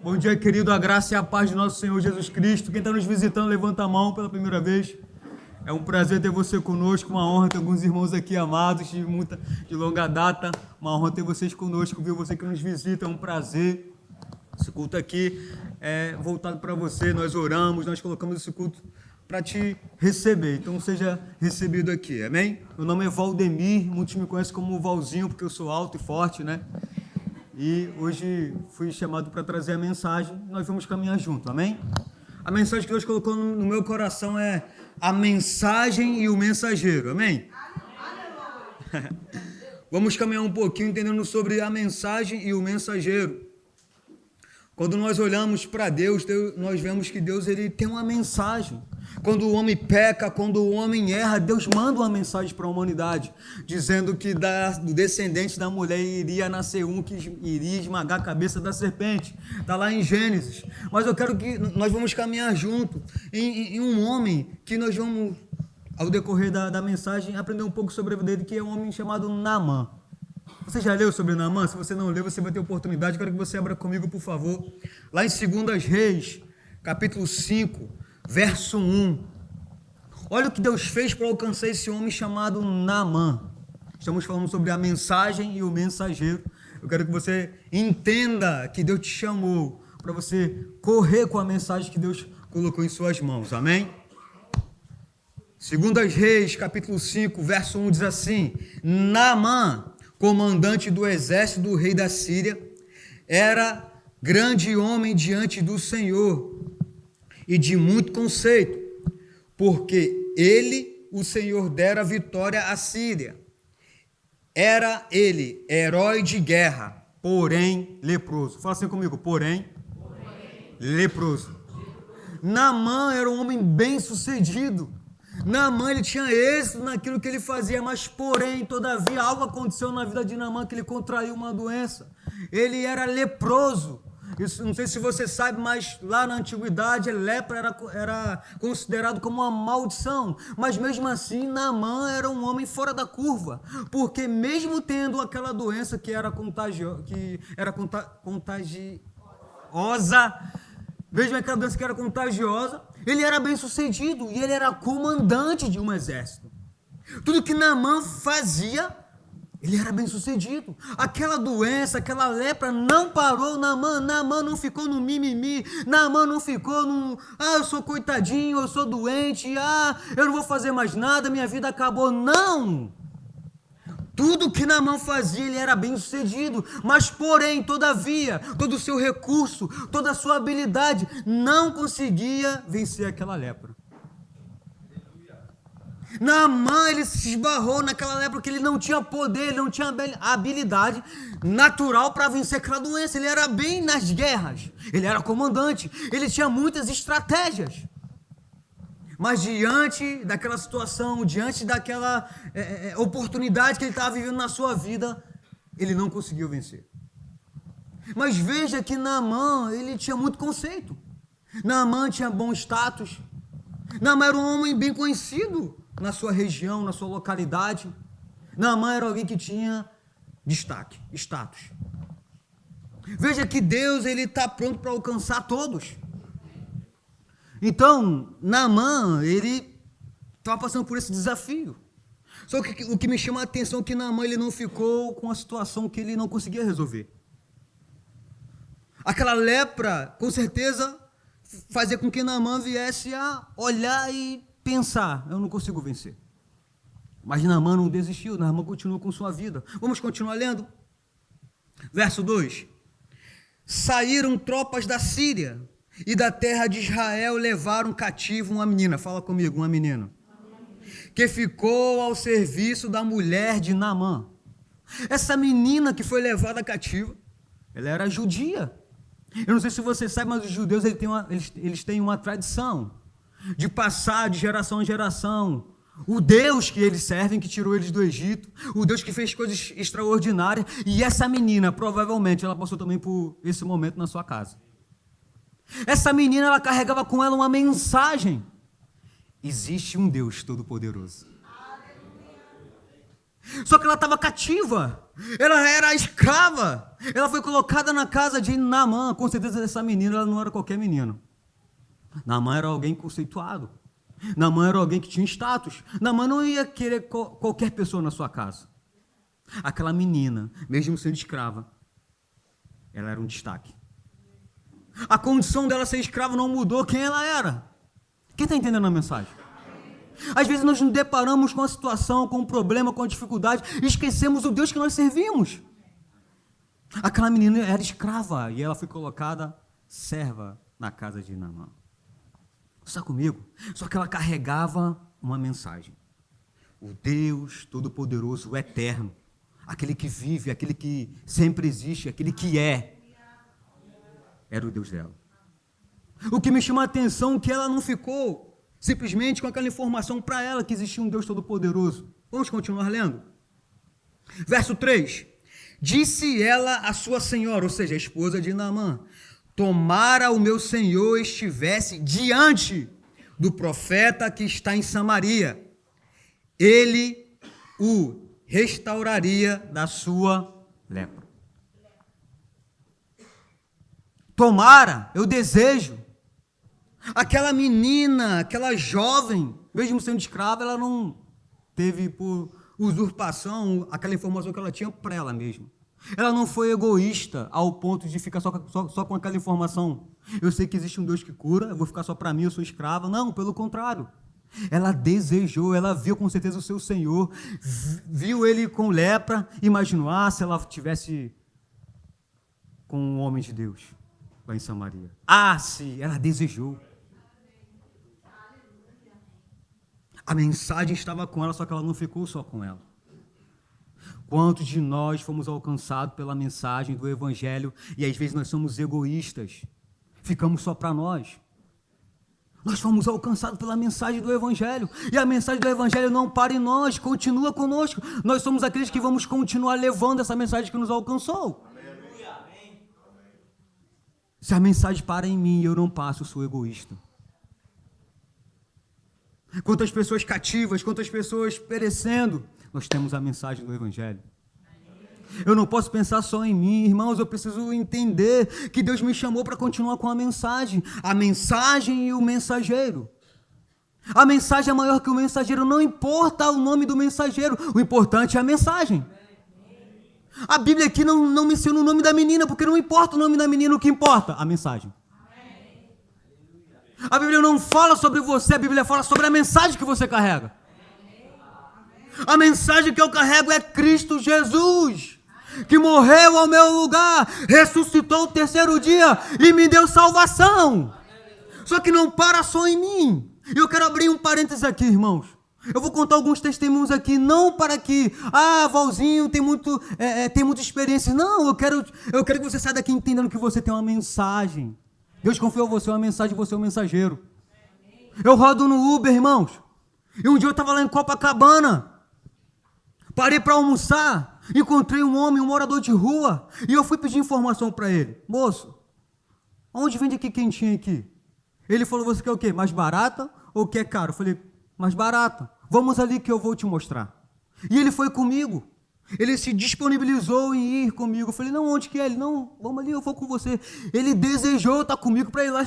Bom dia, querido, a graça e a paz de nosso Senhor Jesus Cristo. Quem está nos visitando, levanta a mão pela primeira vez. É um prazer ter você conosco, uma honra ter alguns irmãos aqui amados de longa data. Uma honra ter vocês conosco, viu? Você que nos visita, é um prazer. Esse culto aqui é voltado para você, nós oramos, nós colocamos esse culto para te receber. Então seja recebido aqui, amém? Meu nome é Valdemir, muitos me conhecem como Valzinho, porque eu sou alto e forte, né? E hoje fui chamado para trazer a mensagem, nós vamos caminhar junto, amém? A mensagem que Deus colocou no meu coração é a mensagem e o mensageiro, amém? Vamos caminhar um pouquinho entendendo sobre a mensagem e o mensageiro. Quando nós olhamos para Deus, nós vemos que Deus ele tem uma mensagem. Quando o homem peca, quando o homem erra, Deus manda uma mensagem para a humanidade, dizendo que do descendente da mulher iria nascer um que iria esmagar a cabeça da serpente. Está lá em Gênesis. Mas eu quero que nós vamos caminhar junto em um homem que nós vamos, ao decorrer da mensagem, aprender um pouco sobre a vida dele, que é um homem chamado Naamã. Você já leu sobre Naamã? Se você não leu, você vai ter oportunidade. Eu quero que você abra comigo, por favor. Lá em 2 Reis, capítulo 5, verso 1. Olha o que Deus fez para alcançar esse homem chamado Naamã. Estamos falando sobre a mensagem e o mensageiro. Eu quero que você entenda que Deus te chamou para você correr com a mensagem que Deus colocou em suas mãos. Amém? 2 Reis, capítulo 5, verso 1 diz assim: Naamã, comandante do exército do rei da Síria, era grande homem diante do Senhor e de muito conceito, porque ele, o Senhor, dera vitória à Síria. Era ele herói de guerra, porém leproso. Fala assim comigo, porém leproso. Naamã era um homem bem sucedido. Naamã, ele tinha êxito naquilo que ele fazia, mas porém, todavia, algo aconteceu na vida de Naamã, que ele contraiu uma doença. Ele era leproso. Isso, não sei se você sabe, mas lá na antiguidade, a lepra era considerado como uma maldição. Mas mesmo assim, Naamã era um homem fora da curva, porque mesmo tendo aquela doença que era contagiosa, mesmo aquela doença que era contagiosa, ele era bem sucedido e ele era comandante de um exército. Tudo que Naamã fazia, ele era bem sucedido. Aquela doença, aquela lepra não parou Naamã. Naamã não ficou no mimimi. Naamã não ficou no, eu sou coitadinho, eu sou doente, eu não vou fazer mais nada, minha vida acabou. Não! Tudo que Naamã fazia, ele era bem sucedido, mas porém, todavia, todo o seu recurso, toda a sua habilidade, não conseguia vencer aquela lepra. Naamã, ele se esbarrou naquela lepra porque ele não tinha poder, ele não tinha habilidade natural para vencer aquela doença. Ele era bem nas guerras, ele era comandante, ele tinha muitas estratégias. Mas diante daquela situação, diante daquela oportunidade que ele estava vivendo na sua vida, ele não conseguiu vencer. Mas veja que Naamã, ele tinha muito conceito. Naamã tinha bom status. Naamã era um homem bem conhecido na sua região, na sua localidade. Naamã era alguém que tinha destaque, status. Veja que Deus, ele está pronto para alcançar todos. Então, Naamã, ele estava passando por esse desafio. Só que o que me chama a atenção é que Naamã, ele não ficou com a situação que ele não conseguia resolver. Aquela lepra, com certeza, fazia com que Naamã viesse a olhar e pensar, eu não consigo vencer. Mas Naamã não desistiu, Naamã continuou com sua vida. Vamos continuar lendo? Verso 2. Saíram tropas da Síria e da terra de Israel levaram cativo uma menina, fala comigo, uma menina, que ficou ao serviço da mulher de Naamã. Essa menina que foi levada cativa, ela era judia. Eu não sei se você sabe, mas os judeus eles têm uma tradição de passar de geração em geração o Deus que eles servem, que tirou eles do Egito, o Deus que fez coisas extraordinárias, e essa menina, provavelmente, ela passou também por esse momento na sua casa. Essa menina, ela carregava com ela uma mensagem. Existe um Deus Todo-Poderoso. Só que ela estava cativa, ela era escrava, ela foi colocada na casa de Naamã. Com certeza essa menina, ela não era qualquer menina. Naamã era alguém conceituado, Naamã era alguém que tinha status. Naamã não ia querer qualquer pessoa na sua casa. Aquela menina, mesmo sendo escrava, ela era um destaque. A condição dela ser escrava não mudou quem ela era. Quem está entendendo a mensagem? Às vezes nós nos deparamos com a situação, com um problema, com a dificuldade, e esquecemos o Deus que nós servimos. Aquela menina era escrava e ela foi colocada serva na casa de Naamã. Está comigo? Só que ela carregava uma mensagem. O Deus Todo-Poderoso, o Eterno, aquele que vive, aquele que sempre existe, aquele que é, era o Deus dela. O que me chama a atenção é que ela não ficou simplesmente com aquela informação para ela que existia um Deus Todo-Poderoso. Vamos continuar lendo? Verso 3. Disse ela à sua senhora, ou seja, a esposa de Naamã: tomara o meu senhor estivesse diante do profeta que está em Samaria, ele o restauraria da sua lepra. Tomara, eu desejo. Aquela menina, aquela jovem, mesmo sendo escrava, ela não teve por usurpação aquela informação que ela tinha para ela mesma. Ela não foi egoísta ao ponto de ficar só com aquela informação. Eu sei que existe um Deus que cura, eu vou ficar só para mim, eu sou escrava. Não, pelo contrário. Ela desejou, ela viu com certeza o seu Senhor, viu ele com lepra, imaginou, se ela tivesse com um homem de Deus lá em Samaria. Sim, ela desejou. A mensagem estava com ela, só que ela não ficou só com ela. Quantos de nós fomos alcançados pela mensagem do Evangelho e às vezes nós somos egoístas, ficamos só para nós. Nós fomos alcançados pela mensagem do Evangelho e a mensagem do Evangelho não para em nós, continua conosco. Nós somos aqueles que vamos continuar levando essa mensagem que nos alcançou. Se a mensagem para em mim e eu não passo, eu sou egoísta. Quantas pessoas cativas, quantas pessoas perecendo, nós temos a mensagem do Evangelho. Eu não posso pensar só em mim, irmãos, eu preciso entender que Deus me chamou para continuar com a mensagem e o mensageiro. A mensagem é maior que o mensageiro, não importa o nome do mensageiro, o importante é a mensagem. A Bíblia aqui não menciona o nome da menina, porque não importa o nome da menina, o que importa? A mensagem. A Bíblia não fala sobre você, a Bíblia fala sobre a mensagem que você carrega. A mensagem que eu carrego é Cristo Jesus, que morreu ao meu lugar, ressuscitou o terceiro dia e me deu salvação. Só que não para só em mim. Eu quero abrir um parênteses aqui, irmãos. Eu vou contar alguns testemunhos aqui, não para que, Valzinho tem muita experiência. Não, eu quero que você saia daqui entendendo que você tem uma mensagem. Deus confiou a você uma mensagem, você é um mensageiro. Eu rodo no Uber, irmãos. E um dia eu estava lá em Copacabana. Parei para almoçar. Encontrei um homem, um morador de rua. E eu fui pedir informação para ele. Moço, onde vende aqui quentinha aqui? Ele falou, você quer o quê? Mais barata ou quer caro? Eu falei, mais barata. Vamos ali que eu vou te mostrar. E ele foi comigo. Ele se disponibilizou em ir comigo. Eu falei, não, onde que é? Ele, não, vamos ali, eu vou com você. Ele desejou estar comigo para ir lá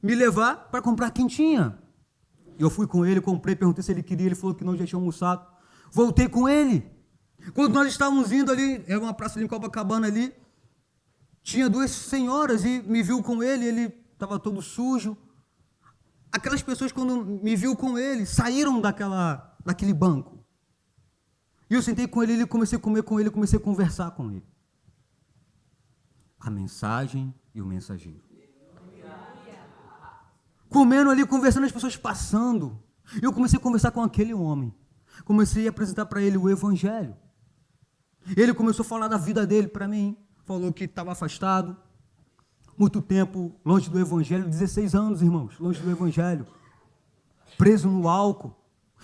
me levar para comprar quentinha. Eu fui com ele, comprei, perguntei se ele queria, ele falou que não, já tinha almoçado. Voltei com ele. Quando nós estávamos indo ali, era uma praça ali em Copacabana ali, tinha duas senhoras e me viu com ele estava todo sujo. Aquelas pessoas, quando me viu com ele, saíram daquele banco. E eu sentei com ele, comecei a comer com ele, comecei a conversar com ele. A mensagem e o mensageiro. comendo ali, conversando, as pessoas passando. E eu comecei a conversar com aquele homem. Comecei a apresentar para ele o evangelho. Ele começou a falar da vida dele para mim. Falou que estava afastado, muito tempo longe do evangelho, 16 anos, irmãos, longe do evangelho, preso no álcool.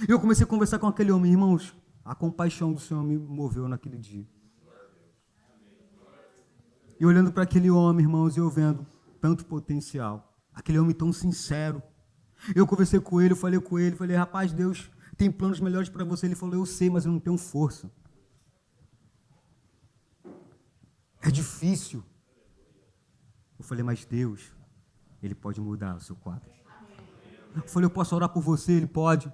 E eu comecei a conversar com aquele homem, irmãos, a compaixão do Senhor me moveu naquele dia. E olhando para aquele homem, irmãos, eu vendo tanto potencial, aquele homem tão sincero. Eu conversei com ele, eu falei com ele, falei, rapaz, Deus tem planos melhores para você. Ele falou, eu sei, mas eu não tenho força. É difícil. Eu falei, mas Deus, Ele pode mudar o seu quadro. Eu falei, eu posso orar por você? Ele pode.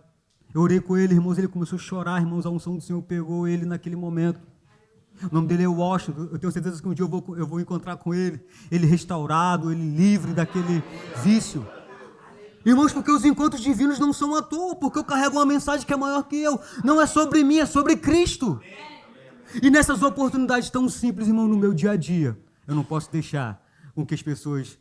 Eu orei com ele, irmãos, ele começou a chorar, irmãos, a unção do Senhor pegou ele naquele momento. O nome dele é Washington, eu tenho certeza que um dia eu vou encontrar com ele restaurado, ele livre daquele vício. Irmãos, porque os encontros divinos não são à toa, porque eu carrego uma mensagem que é maior que eu. Não é sobre mim, é sobre Cristo. E nessas oportunidades tão simples, irmão, no meu dia a dia, eu não posso deixar com que as pessoas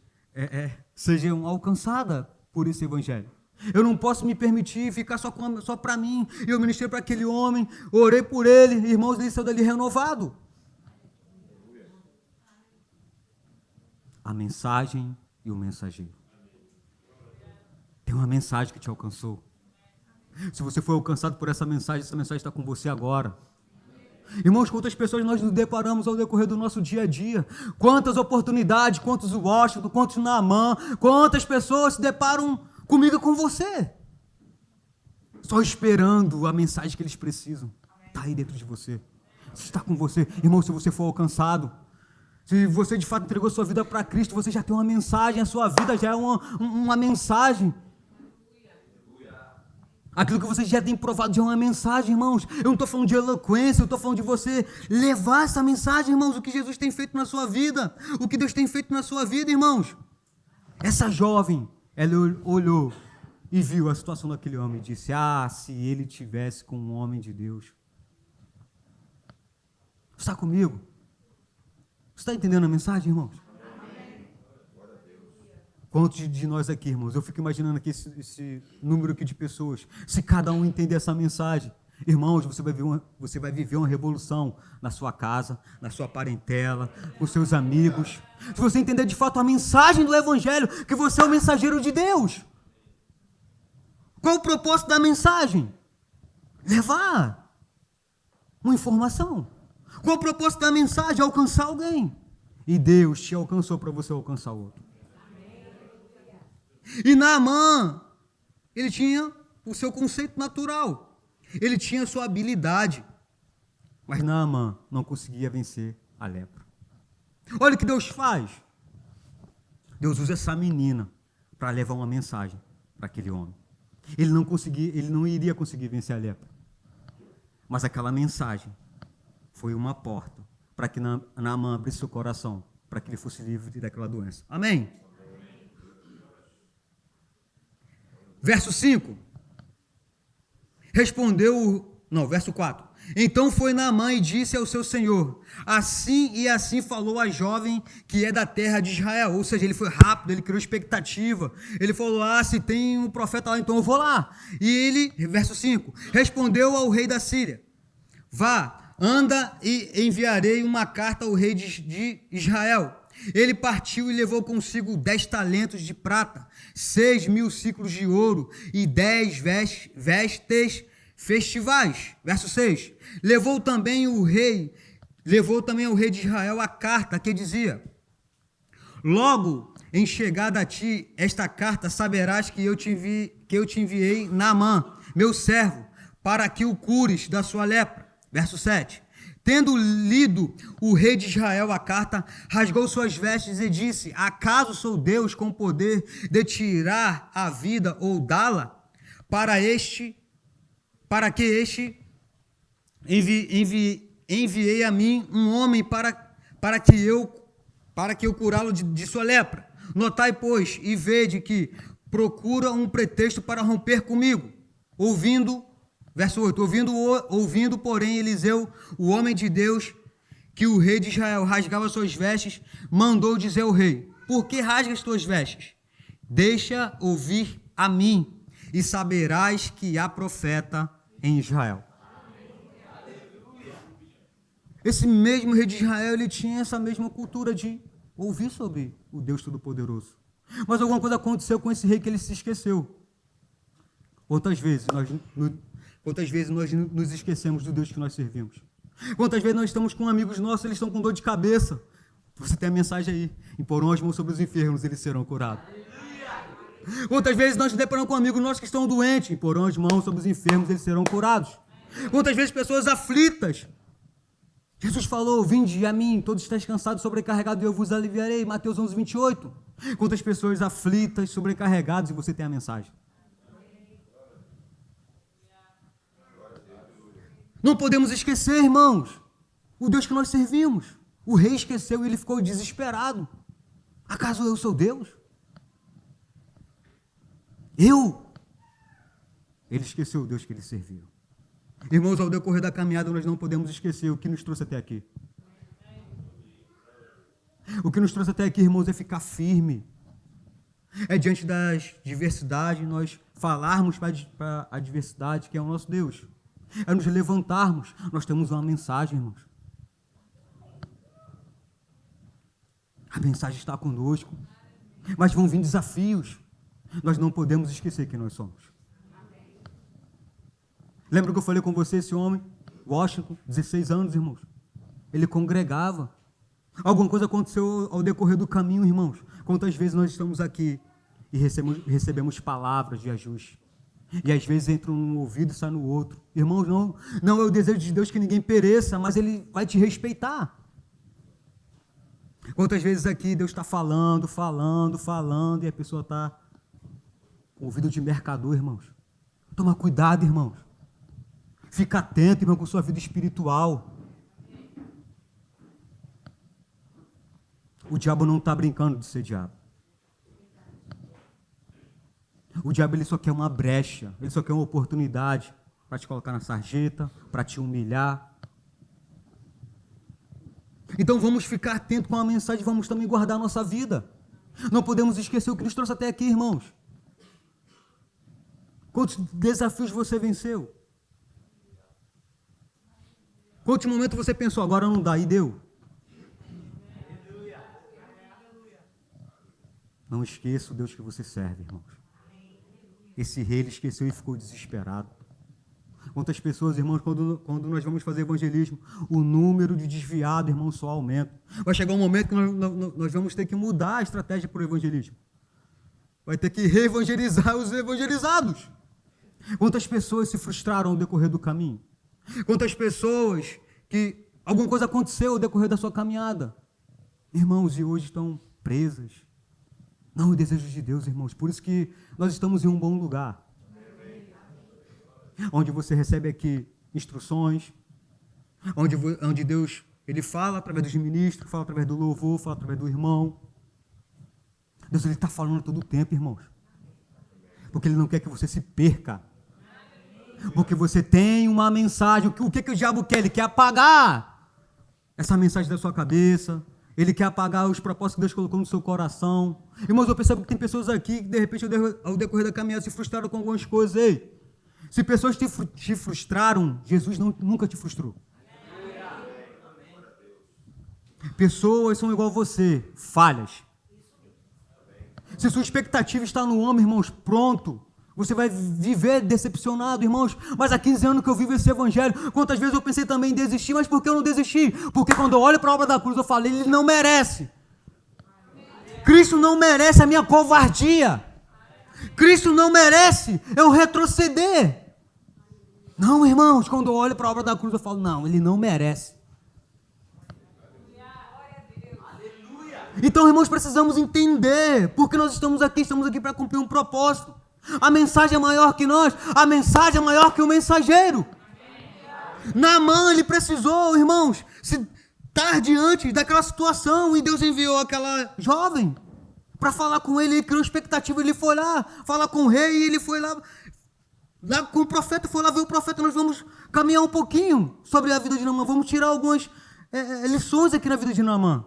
sejam alcançadas por esse evangelho. Eu não posso me permitir ficar só para mim. Eu ministrei para aquele homem, orei por ele, irmãos, ele saiu dali renovado. A mensagem e o mensageiro. Tem uma mensagem que te alcançou. Se você foi alcançado por essa mensagem está com você agora. Irmãos, quantas pessoas nós nos deparamos ao decorrer do nosso dia a dia? Quantas oportunidades, quantos Washington, quantos Naamã, quantas pessoas se deparam comigo e com você? Só esperando a mensagem que eles precisam. Está aí dentro de você. Está com você. Irmão, se você for alcançado, se você de fato entregou sua vida para Cristo, você já tem uma mensagem, a sua vida já é uma mensagem. Aquilo que você já tem provado já é uma mensagem, irmãos. Eu não estou falando de eloquência, eu estou falando de você levar essa mensagem, irmãos, o que Jesus tem feito na sua vida, o que Deus tem feito na sua vida, irmãos. Essa jovem, ela olhou e viu a situação daquele homem e disse, se ele tivesse com um homem de Deus. Está comigo? Você está entendendo a mensagem, irmãos? Quantos de nós aqui, irmãos? Eu fico imaginando aqui esse número aqui de pessoas. Se cada um entender essa mensagem, irmãos, você vai viver uma revolução na sua casa, na sua parentela, com seus amigos. Se você entender de fato a mensagem do Evangelho, que você é o mensageiro de Deus. Qual o propósito da mensagem? Levar uma informação. Qual o propósito da mensagem? Alcançar alguém. E Deus te alcançou para você alcançar outro. E Naamã, ele tinha o seu conceito natural, ele tinha a sua habilidade, mas Naamã não conseguia vencer a lepra. Olha o que Deus faz. Deus usa essa menina para levar uma mensagem para aquele homem. Ele não iria conseguir vencer a lepra, mas aquela mensagem foi uma porta para que Naamã abrisse seu coração, para que ele fosse livre daquela doença. Amém? Verso 5, verso 4. Então foi Naamã e disse ao seu senhor, assim falou a jovem que é da terra de Israel. Ou seja, ele foi rápido, ele criou expectativa. Ele falou, se tem um profeta lá, então eu vou lá. E ele, verso 5, respondeu ao rei da Síria, vá, anda e enviarei uma carta ao rei de Israel. Ele partiu e levou consigo 10 talentos de prata, 6.000 ciclos de ouro e 10 vestes festivais. Verso 6. Levou também ao rei de Israel a carta que dizia, logo em chegada a ti esta carta, saberás que eu te enviei Naamã, meu servo, para que o cures da sua lepra. Verso 7. Tendo lido o rei de Israel a carta, rasgou suas vestes e disse, acaso sou Deus com poder de tirar a vida ou dá-la? Para que este enviei a mim um homem para que eu curá-lo de sua lepra. Notai, pois, e vede que procura um pretexto para romper comigo. Verso 8, ouvindo, porém, Eliseu, o homem de Deus, que o rei de Israel rasgava suas vestes, mandou dizer ao rei, por que rasgas tuas vestes? deixa ouvir a mim, e saberás que há profeta em Israel. Esse mesmo rei de Israel, ele tinha essa mesma cultura de ouvir sobre o Deus Todo-Poderoso. Mas alguma coisa aconteceu com esse rei que ele se esqueceu. Quantas vezes nós nos esquecemos do Deus que nós servimos? Quantas vezes nós estamos com amigos nossos, eles estão com dor de cabeça. Você tem a mensagem aí. Imporão as mãos sobre os enfermos, eles serão curados. Quantas vezes nós nos deparamos com amigos nossos que estão doentes. Imporão as mãos sobre os enfermos, eles serão curados. Quantas vezes pessoas aflitas. Jesus falou, vinde a mim, todos estáis cansados, sobrecarregados, e eu vos aliviarei. Mateus 11, 28. Quantas pessoas aflitas, sobrecarregadas, e você tem a mensagem. Não podemos esquecer, irmãos, o Deus que nós servimos. O rei esqueceu e ele ficou desesperado. Acaso eu sou Deus? Ele esqueceu o Deus que ele serviu. Irmãos, ao decorrer da caminhada, nós não podemos esquecer o que nos trouxe até aqui. O que nos trouxe até aqui, irmãos, é ficar firme. É diante das diversidades, nós falarmos para a diversidade, que é o nosso Deus. É nos levantarmos. Nós temos uma mensagem, irmãos. A mensagem está conosco. Mas vão vir desafios. Nós não podemos esquecer quem nós somos. Lembra que eu falei com você, esse homem, Washington, 16 anos, irmãos? Ele congregava. Alguma coisa aconteceu ao decorrer do caminho, irmãos. Quantas vezes nós estamos aqui e recebemos palavras de ajuste. E às vezes entram num ouvido e sai no outro. Irmãos, não é o desejo de Deus que ninguém pereça, mas Ele vai te respeitar. Quantas vezes aqui Deus está falando, e a pessoa está com ouvido de mercador, irmãos. Toma cuidado, irmãos. Fica atento, irmão, com sua vida espiritual. O diabo não está brincando de ser diabo. O diabo ele só quer uma brecha, ele só quer uma oportunidade para te colocar na sarjeta, para te humilhar. Então vamos ficar atentos com a mensagem, vamos também guardar a nossa vida. Não podemos esquecer o que nos trouxe até aqui, irmãos. Quantos desafios você venceu? Quantos momentos você pensou, agora não dá, e deu? Não esqueça o Deus que você serve, irmãos. Esse rei, ele esqueceu e ficou desesperado. Quantas pessoas, irmãos, quando nós vamos fazer evangelismo, o número de desviados, irmãos, só aumenta. Vai chegar um momento que nós vamos ter que mudar a estratégia para o evangelismo. Vai ter que reevangelizar os evangelizados. Quantas pessoas se frustraram ao decorrer do caminho? Quantas pessoas que alguma coisa aconteceu ao decorrer da sua caminhada? Irmãos, e hoje estão presas. Não o desejo de Deus, irmãos. Por isso que nós estamos em um bom lugar. Onde você recebe aqui instruções. Onde Deus, Ele fala através dos ministros, fala através do louvor, fala através do irmão. Deus, Ele está falando todo o tempo, irmãos. Porque Ele não quer que você se perca. Porque você tem uma mensagem. O que o diabo quer? Ele quer apagar essa mensagem da sua cabeça. Ele quer apagar os propósitos que Deus colocou no seu coração. Irmãos, eu percebo que tem pessoas aqui que, de repente, ao decorrer da caminhada, se frustraram com algumas coisas. Ei, se pessoas te frustraram, Jesus nunca te frustrou. Pessoas são igual a você, falhas. Se sua expectativa está no homem, irmãos, pronto. Você vai viver decepcionado, irmãos. Mas há 15 anos que eu vivo esse evangelho. Quantas vezes eu pensei também em desistir, mas por que eu não desisti? Porque quando eu olho para a obra da cruz, eu falo, Ele não merece. Cristo não merece a minha covardia. Cristo não merece eu retroceder. Não, irmãos, quando eu olho para a obra da cruz, eu falo, não, Ele não merece. Então, irmãos, precisamos entender porque nós estamos aqui para cumprir um propósito. A mensagem é maior que nós, a mensagem é maior que o mensageiro. Naamã, ele precisou, irmãos, se estar diante daquela situação, e Deus enviou aquela jovem para falar com ele, ele criou expectativa, ele foi lá falar com o rei, e ele foi lá com o profeta, foi lá ver o profeta. Nós vamos caminhar um pouquinho sobre a vida de Naamã, vamos tirar algumas lições aqui na vida de Naamã.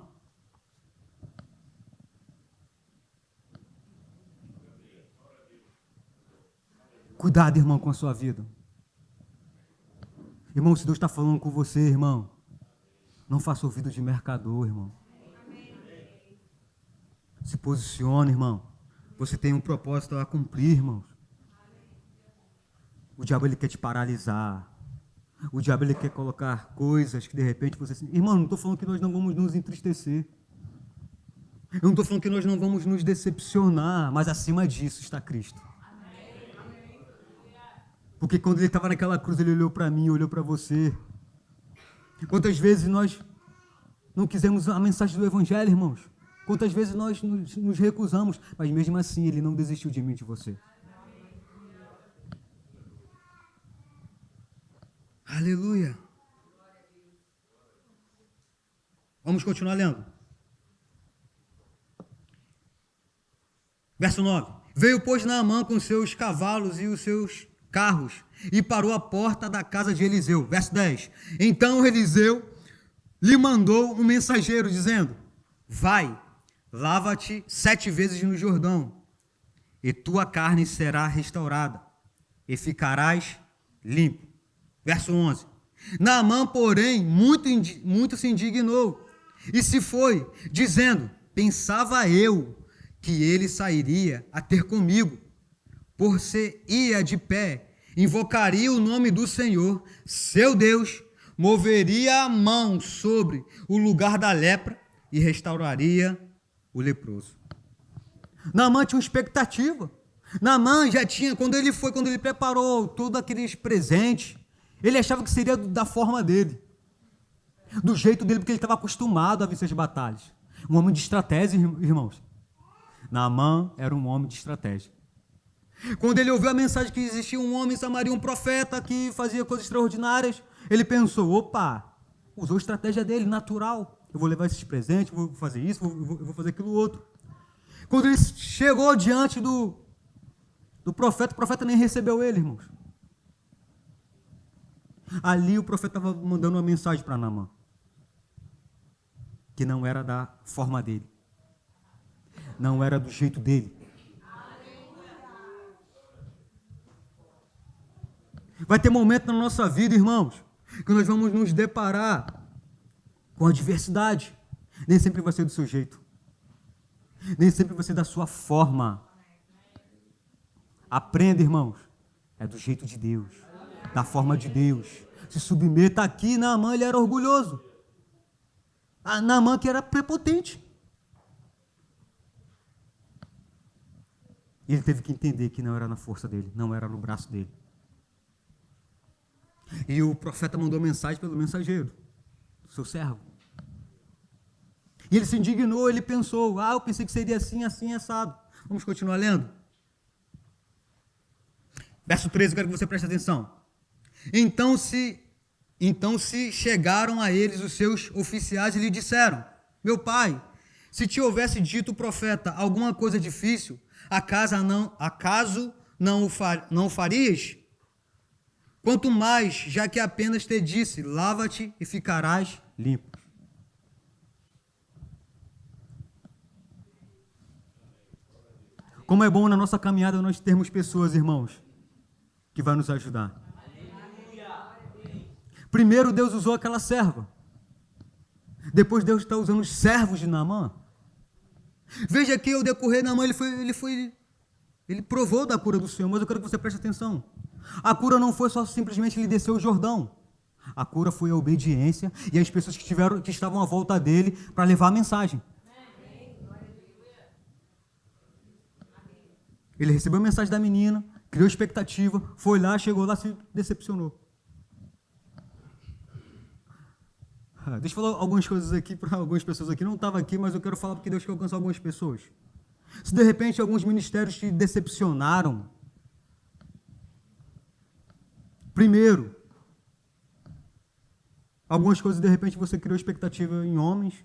Cuidado, irmão, com a sua vida. Irmão, se Deus está falando com você, irmão, não faça ouvido de mercador, irmão. Se posicione, irmão. Você tem um propósito a cumprir, irmãos. O diabo, ele quer te paralisar. O diabo, ele quer colocar coisas que de repente você... Irmão, não estou falando que nós não vamos nos entristecer. Eu não estou falando que nós não vamos nos decepcionar, mas acima disso está Cristo. Porque quando ele estava naquela cruz, ele olhou para mim, olhou para você. Quantas vezes nós não quisemos a mensagem do Evangelho, irmãos? Quantas vezes nós nos recusamos, mas mesmo assim ele não desistiu de mim e de você. Aleluia. Vamos continuar lendo. Verso 9. Veio, pois, Naamã com seus cavalos e os seus carros e parou à porta da casa de Eliseu. Verso 10. Então Eliseu lhe mandou um mensageiro dizendo: vai, lava-te 7 vezes no Jordão, e tua carne será restaurada, e ficarás limpo. Verso 11. Naamã, porém, muito se indignou, e se foi, dizendo: pensava eu que ele sairia a ter comigo, por se ia de pé, invocaria o nome do Senhor, seu Deus, moveria a mão sobre o lugar da lepra e restauraria o leproso. Naamã tinha uma expectativa. Naamã já tinha, quando ele preparou todos aqueles presentes, ele achava que seria da forma dele, do jeito dele, porque ele estava acostumado a vencer as batalhas. Um homem de estratégia, irmãos. Naamã era um homem de estratégia. Quando ele ouviu a mensagem que existia um homem em Samaria, um profeta que fazia coisas extraordinárias, ele pensou: opa, usou a estratégia dele, natural. Eu vou levar esses presentes, vou fazer isso, eu vou fazer aquilo outro. Quando ele chegou diante do profeta, o profeta nem recebeu ele, irmãos. Ali o profeta estava mandando uma mensagem para Naamã, que não era da forma dele, não era do jeito dele. Vai ter momento na nossa vida, irmãos, que nós vamos nos deparar com adversidade. Nem sempre vai ser do seu jeito. Nem sempre vai ser da sua forma. Aprenda, irmãos. É do jeito de Deus. Da forma de Deus. Se submeta aqui. Naamã, ele era orgulhoso. Naamã que era prepotente. E ele teve que entender que não era na força dele, não era no braço dele. E o profeta mandou mensagem pelo mensageiro, seu servo. E ele se indignou, ele pensou: eu pensei que seria assim, assim, assado. Vamos continuar lendo? Verso 13, eu quero que você preste atenção. Então se chegaram a eles os seus oficiais e lhe disseram: meu pai, se te houvesse dito o profeta alguma coisa difícil, acaso não o farias? Quanto mais, já que apenas te disse: lava-te e ficarás limpo. Como é bom na nossa caminhada nós termos pessoas, irmãos, que vão nos ajudar. Primeiro Deus usou aquela serva. Depois Deus está usando os servos de Naamã. Veja que ao decorrer Naamã ele provou da cura do Senhor, mas eu quero que você preste atenção. A cura não foi só simplesmente ele descer o Jordão. A cura foi a obediência e as pessoas que estavam à volta dele para levar a mensagem. Ele recebeu a mensagem da menina, criou expectativa, foi lá, chegou lá, se decepcionou. Deixa eu falar algumas coisas aqui para algumas pessoas aqui. Não estava aqui, mas eu quero falar porque Deus quer alcançar algumas pessoas. Se de repente alguns ministérios te decepcionaram, primeiro, algumas coisas de repente você criou expectativa em homens.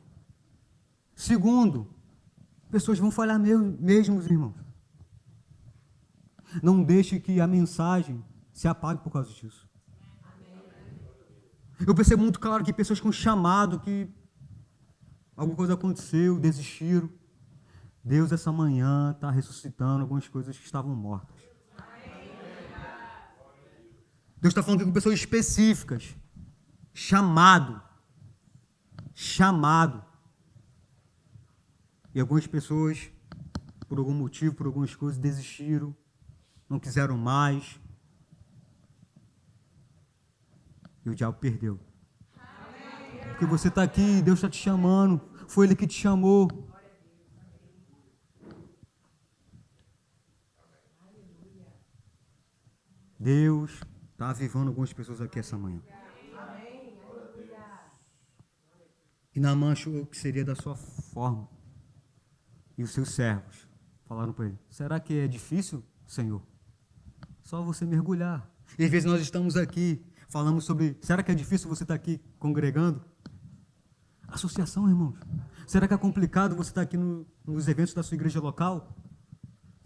Segundo, pessoas vão falhar mesmo, irmãos. Não deixe que a mensagem se apague por causa disso. Eu percebo muito claro que pessoas com chamado, que alguma coisa aconteceu, desistiram. Deus essa manhã está ressuscitando algumas coisas que estavam mortas. Deus está falando aqui com pessoas específicas. Chamado. E algumas pessoas, por algum motivo, por algumas coisas, desistiram, não quiseram mais. E o diabo perdeu. Porque você está aqui, Deus está te chamando, foi Ele que te chamou. Deus está avivando algumas pessoas aqui essa manhã. E Naamã achou que seria da sua forma. E os seus servos falaram para ele: será que é difícil, Senhor? Só você mergulhar. E às vezes nós estamos aqui, falamos sobre, será que é difícil você estar aqui congregando? Associação, irmãos. Será que é complicado você estar aqui nos eventos da sua igreja local?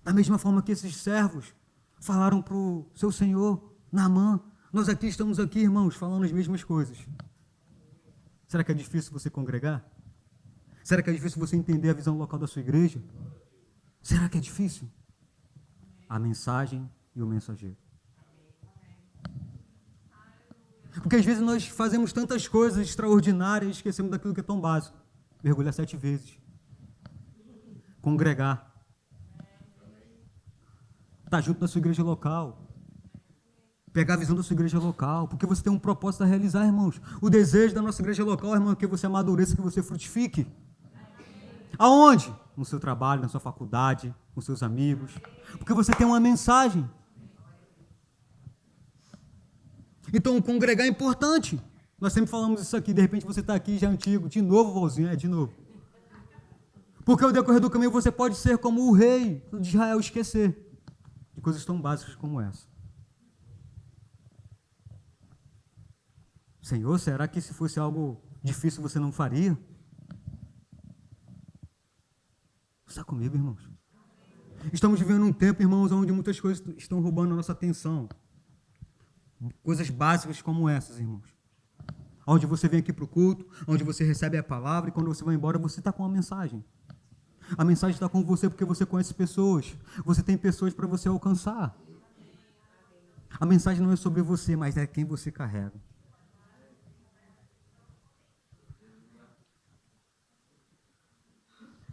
Da mesma forma que esses servos falaram para o seu senhor, Naamã, nós aqui estamos aqui, irmãos, falando as mesmas coisas. Será que é difícil você congregar? Será que é difícil você entender a visão local da sua igreja? Será que é difícil? A mensagem e o mensageiro. Porque às vezes nós fazemos tantas coisas extraordinárias e esquecemos daquilo que é tão básico. Mergulhar 7 vezes. Congregar. Estar junto na sua igreja local. Pegar a visão da sua igreja local. Porque você tem um propósito a realizar, irmãos. O desejo da nossa igreja local, irmão, é que você amadureça, que você frutifique. Aonde? No seu trabalho, na sua faculdade, com seus amigos. Porque você tem uma mensagem. Então, congregar é importante. Nós sempre falamos isso aqui. De repente, você está aqui já antigo. De novo, Valzinho, de novo. Porque ao decorrer do caminho, você pode ser como o rei de Israel, esquecer de coisas tão básicas como essa. Senhor, será que se fosse algo difícil, você não faria? Está comigo, irmãos? Estamos vivendo um tempo, irmãos, onde muitas coisas estão roubando a nossa atenção. Coisas básicas como essas, irmãos. Onde você vem aqui para o culto, onde você recebe a palavra e quando você vai embora, você está com uma mensagem. A mensagem está com você porque você conhece pessoas. Você tem pessoas para você alcançar. A mensagem não é sobre você, mas é quem você carrega.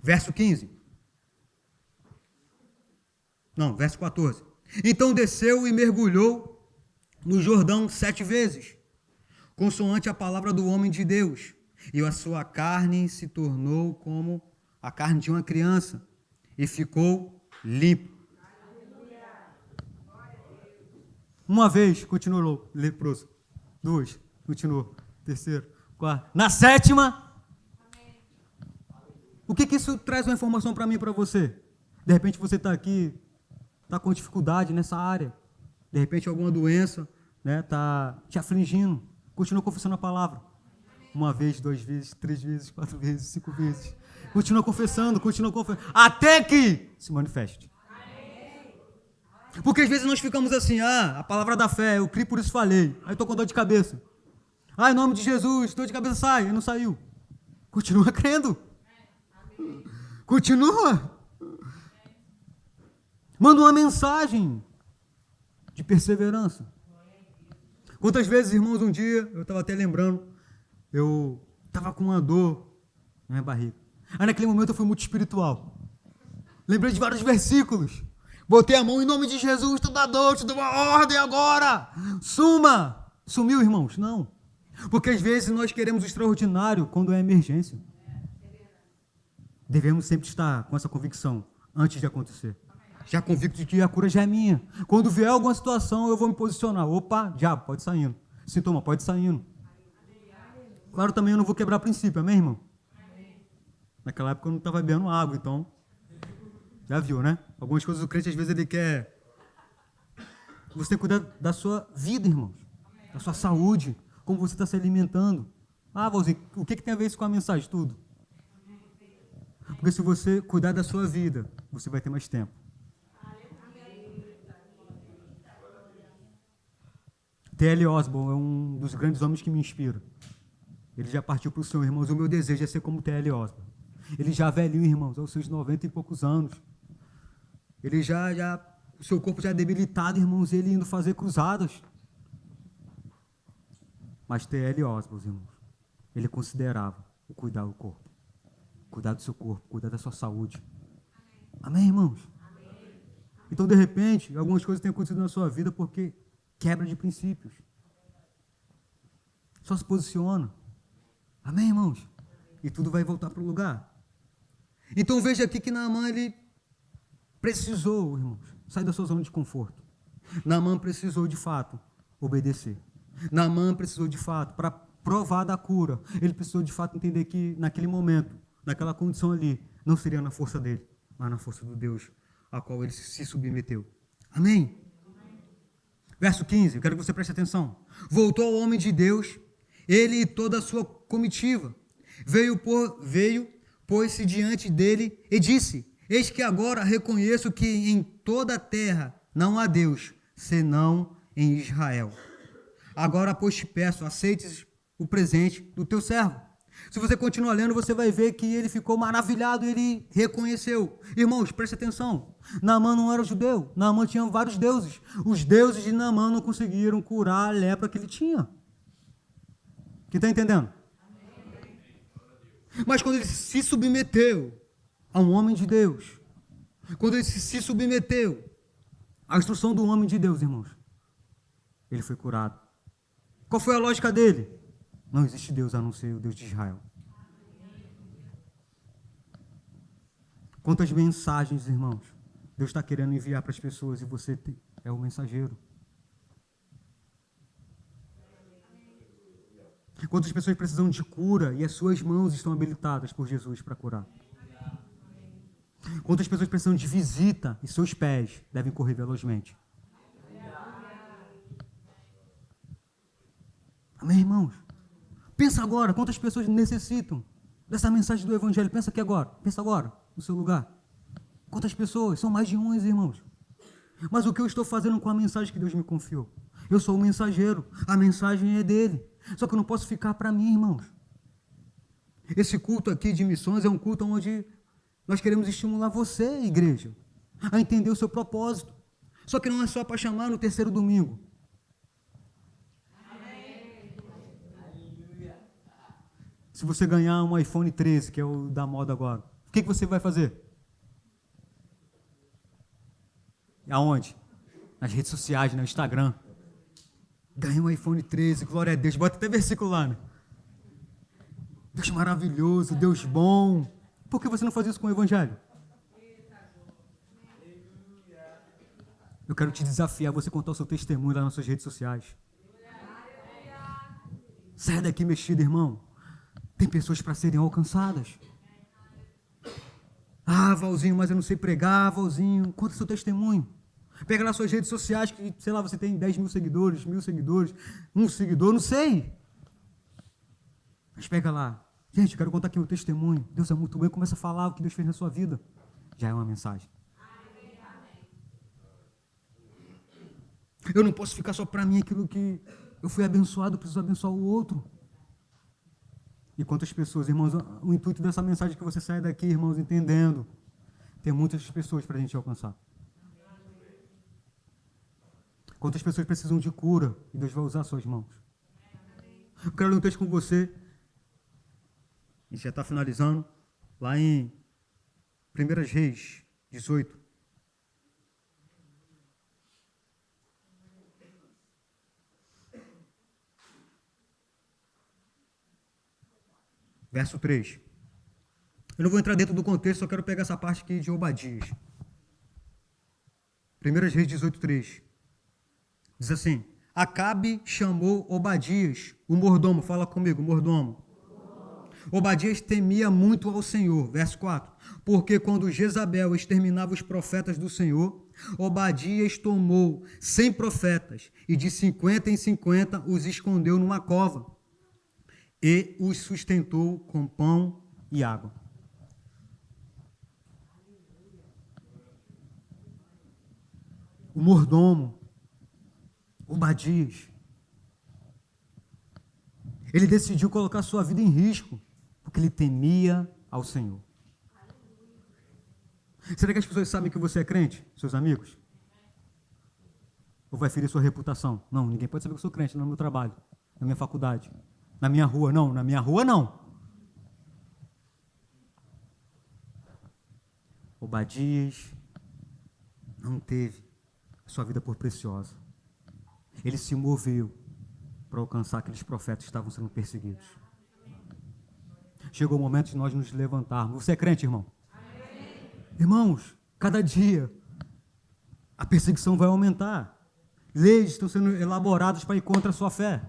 Verso 15. Não, verso 14. Então desceu e mergulhou no Jordão 7 vezes, consoante a palavra do homem de Deus, e a sua carne se tornou como a carne de uma criança, e ficou limpo. Uma vez, continuou leproso. 2, continuou. 3º, 4. Na 7ª, o que isso traz uma informação para mim e para você? De repente você está aqui, está com dificuldade nessa área. De repente alguma doença está te afligindo. Continua confessando a palavra. 1 vez, 2 vezes, 3 vezes, 4 vezes, 5 vezes. Continua confessando. Até que se manifeste. Porque às vezes nós ficamos assim, a palavra da fé, eu criei, por isso falei. Aí estou com dor de cabeça. Em nome de Jesus, dor de cabeça sai. Aí não saiu. Continua crendo. Continua. Manda uma mensagem de perseverança. Quantas vezes, irmãos, um dia, eu estava até lembrando, eu estava com uma dor na minha barriga. Aí naquele momento eu fui muito espiritual. Lembrei de vários versículos. Botei a mão em nome de Jesus, toda dor, te dou uma ordem agora. Suma. Sumiu, irmãos? Não. Porque às vezes nós queremos o extraordinário quando é emergência. Devemos sempre estar com essa convicção antes de acontecer. Já convicto de que a cura já é minha. Quando vier alguma situação, eu vou me posicionar. Opa, diabo, pode saindo. Sintoma, pode saindo. Claro, também eu não vou quebrar princípio, amém, irmão? Naquela época eu não estava bebendo água, então... Já viu, né? Algumas coisas do crente, às vezes, ele quer... Você tem que cuidar da sua vida, irmãos. Da sua saúde. Como você está se alimentando. Valzinho, o que tem a ver isso com a mensagem? Tudo. Porque se você cuidar da sua vida, você vai ter mais tempo. T.L. Osborne é um dos grandes homens que me inspira. Ele já partiu para o Senhor, irmãos. O meu desejo é ser como T.L. Osborne. Ele já velhinho, irmãos, aos seus 90 e poucos anos. Ele o seu corpo já debilitado, irmãos, ele indo fazer cruzadas. Mas T.L. Osborne, irmãos, ele considerava o cuidar do corpo, cuidar do seu corpo, cuidar da sua saúde. Amém, irmãos? Então, de repente, algumas coisas têm acontecido na sua vida porque quebra de princípios. Só se posiciona. Amém, irmãos? E tudo vai voltar para o lugar. Então, veja aqui que Naamã, ele precisou, irmãos, sair da sua zona de conforto. Naamã precisou, de fato, obedecer. Naamã precisou, de fato, para provar da cura, ele precisou, de fato, entender que, naquele momento, naquela condição ali, não seria na força dele, mas na força do Deus a qual ele se submeteu. Amém? Verso 15, eu quero que você preste atenção. Voltou ao homem de Deus, ele e toda a sua comitiva. Veio, pôs-se diante dele e disse: eis que agora reconheço que em toda a terra não há Deus, senão em Israel. Agora, pois, te peço, aceites o presente do teu servo. Se você continuar lendo, você vai ver que ele ficou maravilhado, ele reconheceu. Irmãos, preste atenção. Naamã não era judeu. Naamã tinha vários deuses. Os deuses de Naamã não conseguiram curar a lepra que ele tinha. Quem está entendendo? Mas quando ele se submeteu a um homem de Deus, quando ele se submeteu à instrução do homem de Deus, irmãos, ele foi curado. Qual foi a lógica dele? Não existe Deus a não ser o Deus de Israel. Quantas mensagens, irmãos, Deus está querendo enviar para as pessoas e você é o mensageiro. Quantas pessoas precisam de cura e as suas mãos estão habilitadas por Jesus para curar. Quantas pessoas precisam de visita e seus pés devem correr velozmente. Amém, irmãos? Pensa agora, quantas pessoas necessitam dessa mensagem do Evangelho? Pensa aqui agora, pensa agora, no seu lugar. Quantas pessoas? São mais de 11, irmãos. Mas o que eu estou fazendo com a mensagem que Deus me confiou? Eu sou o mensageiro, a mensagem é dele. Só que eu não posso ficar para mim, irmãos. Esse culto aqui de missões é um culto onde nós queremos estimular você, igreja, a entender o seu propósito. Só que não é só para chamar no terceiro domingo. Se você ganhar um iPhone 13, que é o da moda agora, o que você vai fazer? Aonde? Nas redes sociais, no Instagram. Ganhei um iPhone 13, glória a Deus. Bota até versículo lá, né? Deus maravilhoso, Deus bom. Por que você não faz isso com o Evangelho? Eu quero te desafiar a você contar o seu testemunho lá nas suas redes sociais. Sai daqui mexido, irmão. Tem pessoas para serem alcançadas. Ah, Valzinho, mas eu não sei pregar, Valzinho. Conta seu testemunho. Pega nas suas redes sociais, que, sei lá, você tem 10 mil seguidores, 1.000 seguidores, um seguidor, não sei. Mas pega lá. Gente, eu quero contar aqui o testemunho. Deus é muito bom. Começa a falar o que Deus fez na sua vida. Já é uma mensagem. Eu não posso ficar só para mim aquilo que eu fui abençoado, eu preciso abençoar o outro. E quantas pessoas, irmãos, o intuito dessa mensagem é que você saia daqui, irmãos, entendendo. Tem muitas pessoas para a gente alcançar. Quantas pessoas precisam de cura e Deus vai usar suas mãos. Eu quero ler um texto com você. A gente já está finalizando. Lá em 1 Reis 18. Verso 3. Eu não vou entrar dentro do contexto, só quero pegar essa parte aqui de Obadias. 1 Reis 18, 3. Diz assim: Acabe chamou Obadias, o mordomo, fala comigo, mordomo. Obadias temia muito ao Senhor. Verso 4. Porque quando Jezabel exterminava os profetas do Senhor, Obadias tomou 100 profetas e de 50 em 50 os escondeu numa cova e os sustentou com pão e água. O mordomo, Obadias, ele decidiu colocar sua vida em risco, porque ele temia ao Senhor. Será que as pessoas sabem que você é crente, seus amigos? Ou vai ferir sua reputação? Não, ninguém pode saber que eu sou crente, não é meu trabalho. na minha faculdade. Na minha rua, não. Na minha rua, não. Obadias não teve a sua vida por preciosa. Ele se moveu para alcançar aqueles profetas que estavam sendo perseguidos. Chegou o momento de nós nos levantarmos. Você é crente, irmão? Amém. Irmãos, cada dia a perseguição vai aumentar. Leis estão sendo elaboradas para ir contra a sua fé.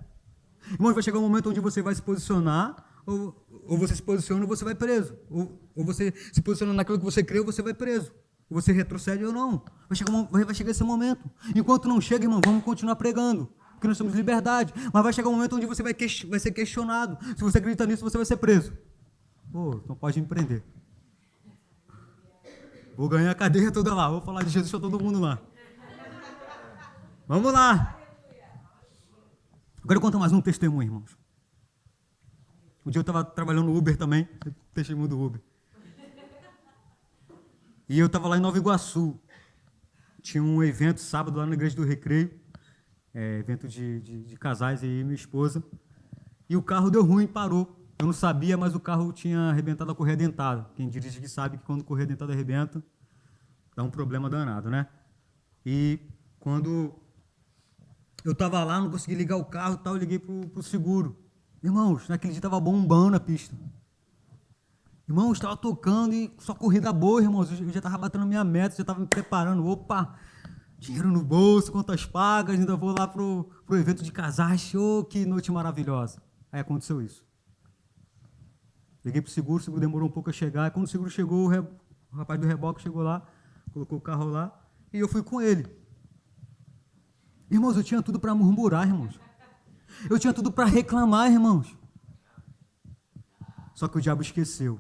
Irmãos, vai chegar um momento onde você vai se posicionar, ou você se posiciona ou você vai preso. Ou você se posiciona naquilo que você crê ou você vai preso. Ou você retrocede ou não. Vai chegar esse momento. Enquanto não chega, irmão, vamos continuar pregando. Porque nós temos liberdade. Mas vai chegar um momento onde você vai ser questionado. Se você acredita nisso, você vai ser preso. Pô, não pode me prender. Vou ganhar a cadeia toda lá. Vou falar de Jesus para todo mundo lá. Vamos lá. Agora eu conto mais um testemunho, irmãos. Um dia eu estava trabalhando no Uber também. Testemunho do Uber. E eu estava lá em Nova Iguaçu. Tinha um evento sábado lá na Igreja do Recreio. Evento de casais aí, minha esposa. E o carro deu ruim, parou. Eu não sabia, mas o carro tinha arrebentado a correia dentada. Quem dirige que sabe que quando a correia dentada arrebenta, dá um problema danado, né? E quando eu estava lá, não consegui ligar o carro e tal, eu liguei pro seguro. Irmãos, naquele dia estava bombando a pista. Irmãos, estava tocando e só corrida boa, irmãos. Eu já estava batendo minha meta, já estava me preparando. Opa, dinheiro no bolso, contas pagas, ainda vou lá pro evento de casais. Oh, que noite maravilhosa. Aí aconteceu isso. Liguei pro seguro, o seguro demorou um pouco a chegar. Quando o seguro chegou, o rapaz do reboque chegou lá, colocou o carro lá e eu fui com ele. Irmãos, eu tinha tudo para murmurar, irmãos. Eu tinha tudo para reclamar, irmãos. Só que o diabo esqueceu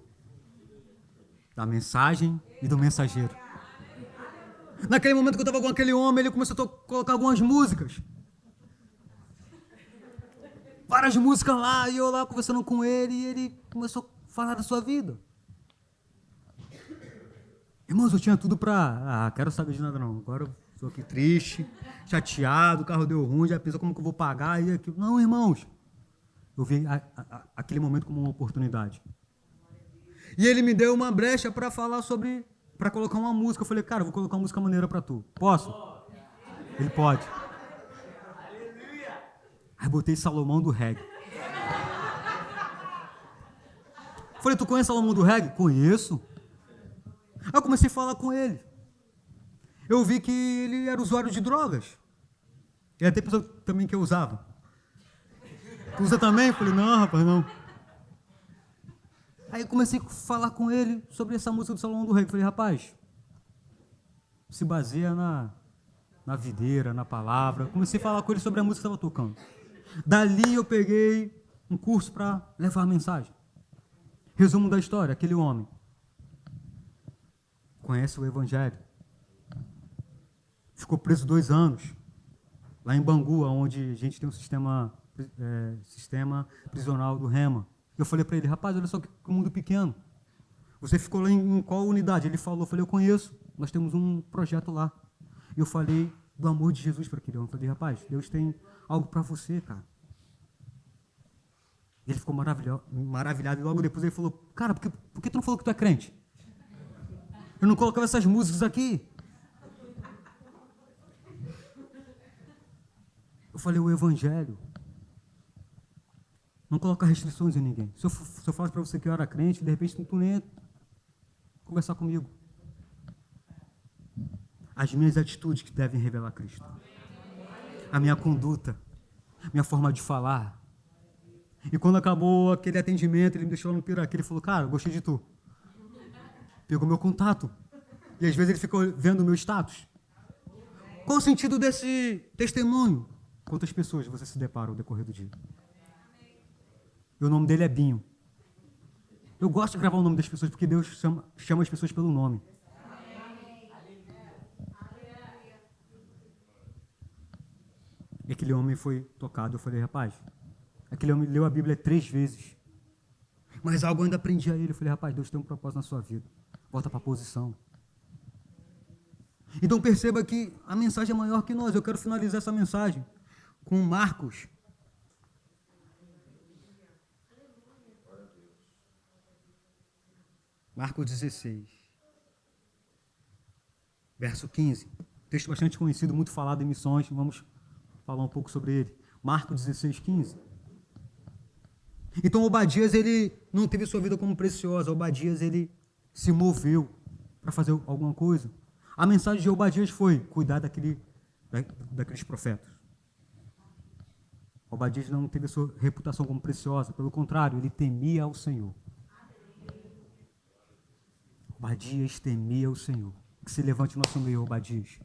da mensagem e do mensageiro. Naquele momento que eu estava com aquele homem, ele começou a colocar algumas músicas. Várias músicas lá, e eu lá conversando com ele, e ele começou a falar da sua vida. Irmãos, eu tinha tudo para... quero saber de nada não. Agora eu estou aqui triste, chateado, o carro deu ruim, já pensou como que eu vou pagar e aquilo. Não, irmãos. Eu vi aquele momento como uma oportunidade. E ele me deu uma brecha para falar sobre... para colocar uma música. Eu falei, cara, eu vou colocar uma música maneira para tu. Posso? Ele pode. Aí botei Salomão do Reggae. Falei, tu conhece Salomão do Reggae? Conheço. Aí eu comecei a falar com ele. Eu vi que ele era usuário de drogas. E até pessoa também que eu usava. Tu usa também? Eu falei, não, rapaz, não. Aí eu comecei a falar com ele sobre essa música do Salomão do Reggae. Falei, rapaz, se baseia na videira, na palavra. Comecei a falar com ele sobre a música que estava tocando. Dali eu peguei um curso para levar a mensagem. Resumo da história, aquele homem conhece o Evangelho. Ficou preso 2 anos, lá em Bangu, onde a gente tem um sistema prisional do Rema. Eu falei para ele, rapaz, olha só que mundo pequeno. Você ficou lá em qual unidade? Ele falou, eu falei, eu conheço, nós temos um projeto lá. E eu falei do amor de Jesus para aquele homem. Eu falei, rapaz, Deus tem algo para você, cara. Ele ficou maravilhado e logo depois ele falou, cara, por que tu não falou que tu é crente? Eu não colocava essas músicas aqui. Eu falei, o Evangelho não coloca restrições em ninguém. Se eu falar para você que eu era crente, de repente tu nem ia conversar comigo. As minhas atitudes que devem revelar Cristo. A minha conduta, minha forma de falar. E quando acabou aquele atendimento, ele me deixou lá no Piraquê, ele falou, cara, eu gostei de tu. Pegou meu contato. E às vezes ele ficou vendo o meu status. Qual o sentido desse testemunho? Quantas pessoas você se depara ao decorrer do dia? E o nome dele é Binho. Eu gosto de gravar o nome das pessoas porque Deus chama as pessoas pelo nome. E aquele homem foi tocado. Eu falei, rapaz, aquele homem leu a Bíblia 3 vezes. Mas algo eu ainda aprendi a ele. Eu falei, rapaz, Deus tem um propósito na sua vida. Volta para a posição. Então perceba que a mensagem é maior que nós. Eu quero finalizar essa mensagem com Marcos, Marcos 16, verso 15. Texto bastante conhecido, muito falado em missões. Vamos falar um pouco sobre ele. Marcos 16, 15. Então, Obadias, ele não teve sua vida como preciosa. Obadias, ele se moveu para fazer alguma coisa. A mensagem de Obadias foi cuidar daqueles profetas. Obadias não teve a sua reputação como preciosa. Pelo contrário, ele temia ao Senhor. Obadias temia o Senhor. Que se levante no nosso meio, Obadias.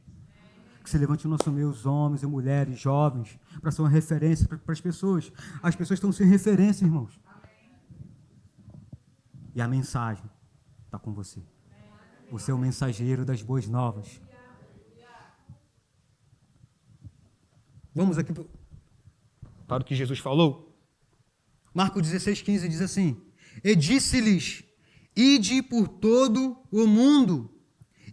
Que se levante no nosso meio os homens e mulheres, jovens, para ser uma referência para as pessoas. As pessoas estão sem referência, irmãos. E a mensagem está com você. Você é o mensageiro das boas novas. Vamos aqui para o que Jesus falou. Marcos 16, 15 diz assim: E disse-lhes: Ide por todo o mundo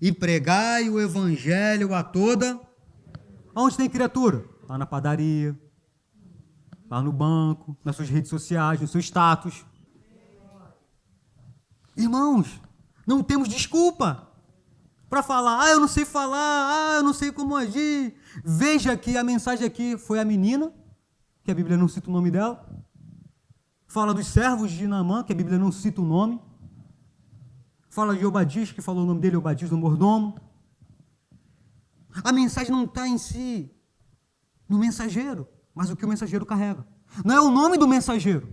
e pregai o evangelho a toda. Onde tem criatura? Lá na padaria, lá no banco, nas suas redes sociais, no seu status. Irmãos, não temos desculpa para falar, eu não sei falar, eu não sei como agir. Veja que a mensagem aqui foi a menina, que a Bíblia não cita o nome dela. Fala dos servos de Naamã, que a Bíblia não cita o nome. Fala de Obadias, que falou o nome dele, Obadias, o mordomo. A mensagem não está em si, no mensageiro, mas o que o mensageiro carrega. Não é o nome do mensageiro,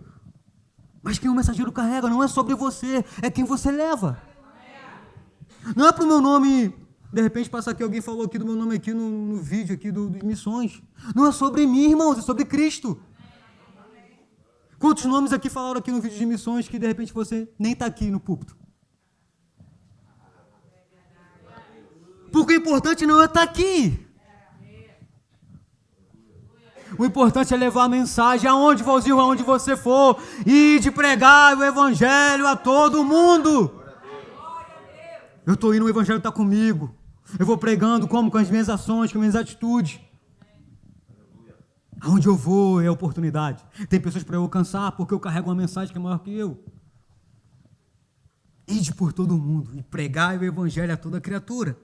mas quem o mensageiro carrega. Não é sobre você, é quem você leva. Não é para o meu nome, de repente passa aqui, alguém falou aqui do meu nome aqui no vídeo aqui dos missões. Não é sobre mim, irmãos, é sobre Cristo. Quantos nomes aqui falaram aqui no vídeo de missões que de repente você nem está aqui no púlpito? Porque o importante não é estar aqui. O importante é levar a mensagem aonde, Valzinho, aonde você for, e de pregar o evangelho a todo mundo. Eu estou indo, o evangelho está comigo. Eu vou pregando como? Com as minhas ações, com as minhas atitudes. Aonde eu vou é oportunidade. Tem pessoas para eu alcançar porque eu carrego uma mensagem que é maior que eu. Ide por todo mundo e pregai o evangelho a toda criatura.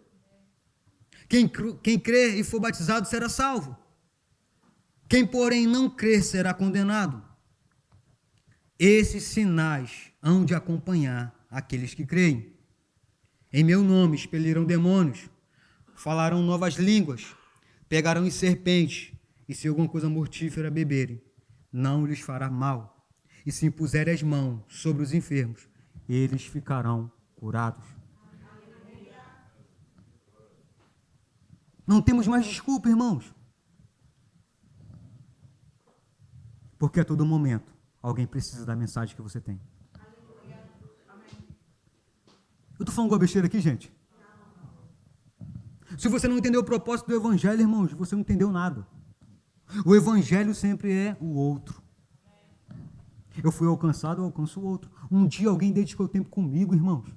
Quem crer e for batizado será salvo. Quem, porém, não crer será condenado. Esses sinais hão de acompanhar aqueles que creem. Em meu nome expelirão demônios, falarão novas línguas, pegarão em serpentes, e se alguma coisa mortífera beberem, não lhes fará mal. E se impuserem as mãos sobre os enfermos, eles ficarão curados. Não temos mais desculpa, irmãos. Porque a todo momento, alguém precisa da mensagem que você tem. Eu estou falando alguma besteira aqui, gente? Se você não entendeu o propósito do evangelho, irmãos, você não entendeu nada. O evangelho sempre é o outro. Eu fui alcançado, eu alcanço o outro. Um dia alguém dedicou tempo comigo, irmãos.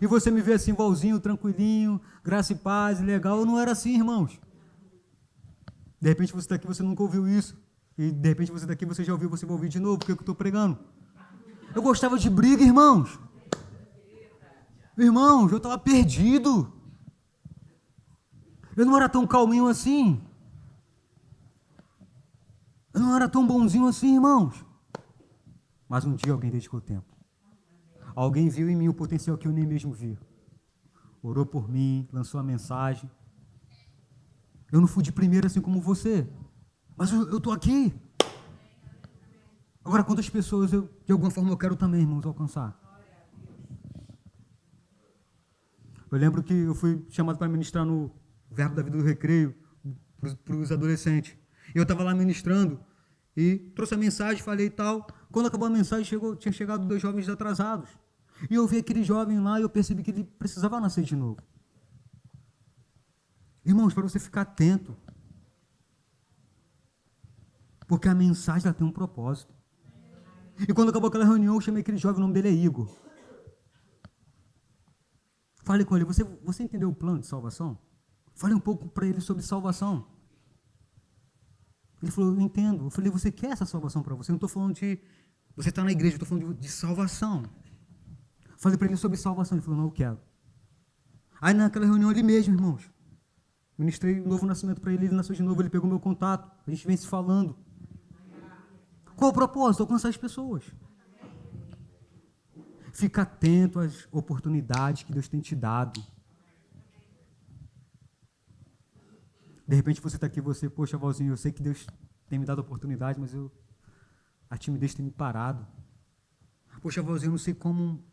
E você me vê assim, Valzinho, tranquilinho, graça e paz, legal. Eu não era assim, irmãos. De repente você está aqui, você nunca ouviu isso. E de repente você está aqui, você já ouviu, você vai ouvir de novo, porque eu estou pregando. Eu gostava de briga, irmãos. Irmãos, eu estava perdido. Eu não era tão calminho assim. Eu não era tão bonzinho assim, irmãos. Mas um dia alguém dedicou tempo. Alguém viu em mim o potencial que eu nem mesmo vi. Orou por mim, lançou a mensagem. Eu não fui de primeira assim como você. Mas eu estou aqui. Agora, quantas pessoas de alguma forma eu quero também, irmãos, alcançar? Eu lembro que eu fui chamado para ministrar no Verbo da Vida do Recreio para os adolescentes. E eu estava lá ministrando e trouxe a mensagem, falei e tal. Quando acabou a mensagem, tinha chegado 2 jovens atrasados. E eu vi aquele jovem lá e eu percebi que ele precisava nascer de novo. Irmãos, para você ficar atento. Porque a mensagem ela tem um propósito. E quando acabou aquela reunião, eu chamei aquele jovem, o nome dele é Igor. Falei com ele, você entendeu o plano de salvação? Falei um pouco para ele sobre salvação. Ele falou, eu entendo. Eu falei, você quer essa salvação para você? Eu não estou falando de... Você está na igreja, eu estou falando de salvação. Falei para ele sobre salvação. Ele falou, não, eu quero. Aí naquela reunião ali mesmo, irmãos, ministrei um novo nascimento para ele nasceu de novo, ele pegou meu contato, a gente vem se falando. Qual o propósito? Alcançar as pessoas. Fica atento às oportunidades que Deus tem te dado. De repente você está aqui, poxa, Valzinho, eu sei que Deus tem me dado oportunidade, mas a timidez tem me parado. Poxa, Valzinho, eu não sei como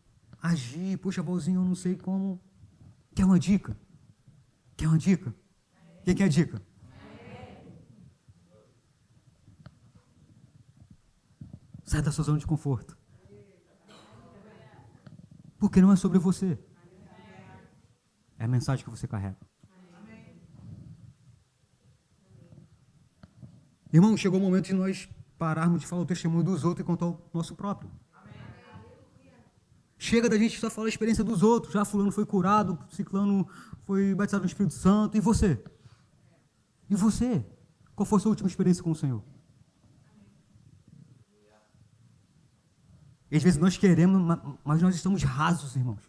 agir. Poxa, Valzinho, eu não sei como... Quer uma dica? Quer uma dica? Quem quer a dica? Sai da sua zona de conforto. Porque não é sobre você. É a mensagem que você carrega. Irmão, chegou o momento de nós pararmos de falar o testemunho dos outros e contar o nosso próprio. Chega da gente só falar a experiência dos outros. Já fulano foi curado, ciclano foi batizado no Espírito Santo. E você? E você? Qual foi a sua última experiência com o Senhor? E às vezes nós queremos, mas nós estamos rasos, irmãos,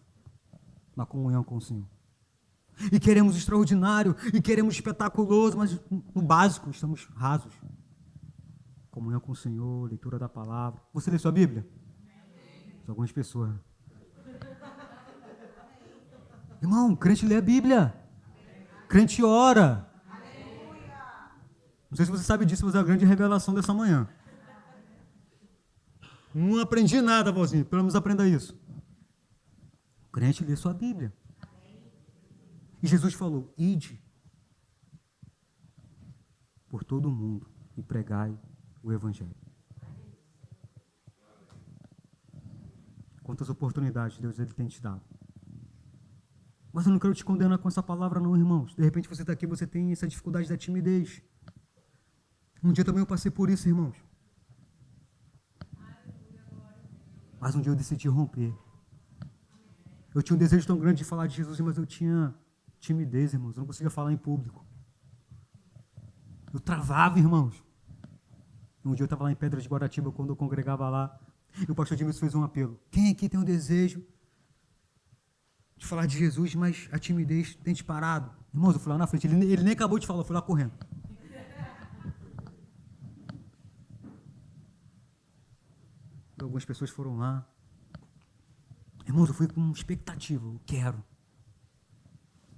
na comunhão com o Senhor. E queremos extraordinário, e queremos espetaculoso, mas no básico estamos rasos. Comunhão com o Senhor, leitura da palavra. Você lê sua Bíblia? Algumas pessoas. Irmão, crente lê a Bíblia. Crente ora. Não sei se você sabe disso, mas é a grande revelação dessa manhã. Não aprendi nada, Valzinho, pelo menos aprenda isso. O crente lê sua Bíblia. E Jesus falou, ide por todo o mundo e pregai o Evangelho. Quantas oportunidades Deus ele tem te dado. Mas eu não quero te condenar com essa palavra não, irmãos. De repente você está aqui, você tem essa dificuldade da timidez. Um dia também eu passei por isso, irmãos. Mas um dia eu decidi romper. Eu tinha um desejo tão grande de falar de Jesus, mas eu tinha timidez, irmãos. Eu não conseguia falar em público. Eu travava, irmãos. Um dia eu estava lá em Pedra de Guaratiba, quando eu congregava lá, e o pastor Edmilson fez um apelo. Quem aqui tem um desejo de falar de Jesus, mas a timidez tem te parado? Irmãos, eu fui lá na frente. Ele nem acabou de falar, eu fui lá correndo. Algumas pessoas foram lá. Irmãos, eu fui com expectativa. Eu quero.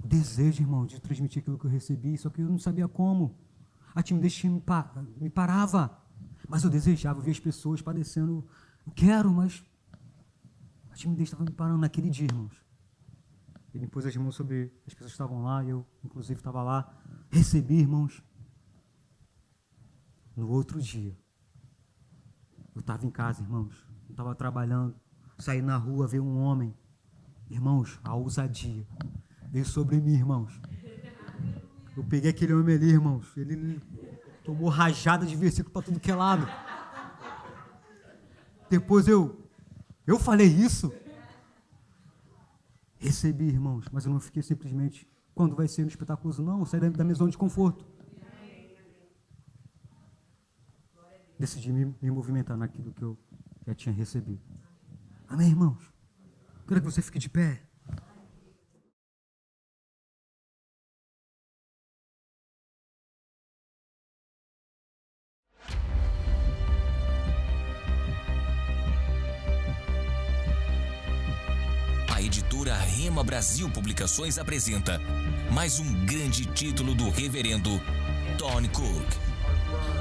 O desejo, irmão, de transmitir aquilo que eu recebi, só que eu não sabia como. A timidez me parava. Mas eu desejava, eu via as pessoas padecendo. Eu quero, mas a timidez estava me parando naquele dia, irmãos. Ele impôs as mãos sobre as pessoas que estavam lá, e eu, inclusive, estava lá. Recebi, irmãos. No outro dia, eu estava em casa, irmãos. Eu estava trabalhando. Saí na rua, veio um homem. Irmãos, a ousadia veio sobre mim, irmãos. Eu peguei aquele homem ali, irmãos. Ele tomou rajada de versículo para tudo que é lado. Depois eu falei isso. Recebi, irmãos, mas eu não fiquei simplesmente, quando vai ser no espetáculo, não, eu saí da minha zona de conforto. Decidi me movimentar naquilo que eu já tinha recebido. Amém, irmãos? Quero que você fique de pé. A editora Rema Brasil Publicações apresenta mais um grande título do reverendo Tony Cook.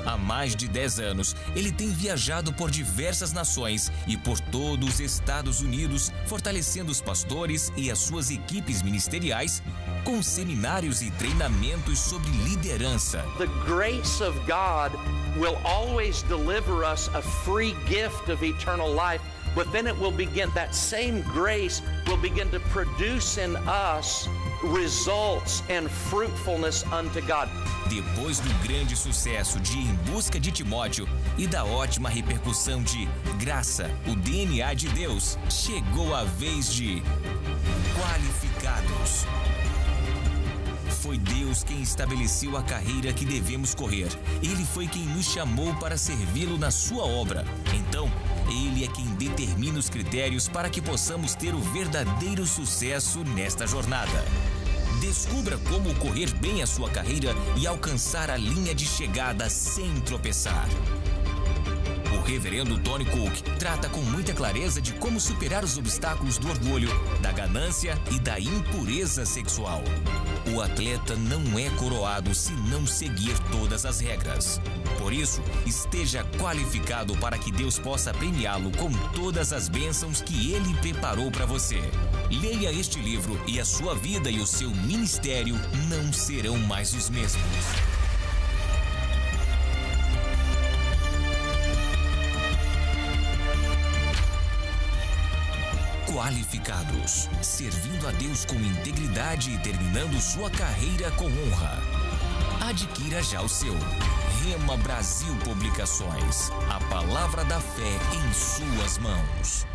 Há mais de 10 anos, ele tem viajado por diversas nações e por todos os Estados Unidos, fortalecendo os pastores e as suas equipes ministeriais com seminários e treinamentos sobre liderança. The grace of God will always deliver us a free gift of eternal life, but then it will begin, that same grace will begin to produce in us results and fruitfulness unto God. Depois do grande sucesso de Em Busca de Timóteo e da ótima repercussão de Graça, o DNA de Deus, chegou a vez de Qualificados. Foi Deus quem estabeleceu a carreira que devemos correr. Ele foi quem nos chamou para servi-lo na sua obra. Então, Ele é quem determina os critérios para que possamos ter o verdadeiro sucesso nesta jornada. Descubra como correr bem a sua carreira e alcançar a linha de chegada sem tropeçar. O reverendo Tony Cook trata com muita clareza de como superar os obstáculos do orgulho, da ganância e da impureza sexual. O atleta não é coroado se não seguir todas as regras. Por isso, esteja qualificado para que Deus possa premiá-lo com todas as bênçãos que Ele preparou para você. Leia este livro e a sua vida e o seu ministério não serão mais os mesmos. Qualificados, servindo a Deus com integridade e terminando sua carreira com honra. Adquira já o seu. Rema Brasil Publicações. A palavra da fé em suas mãos.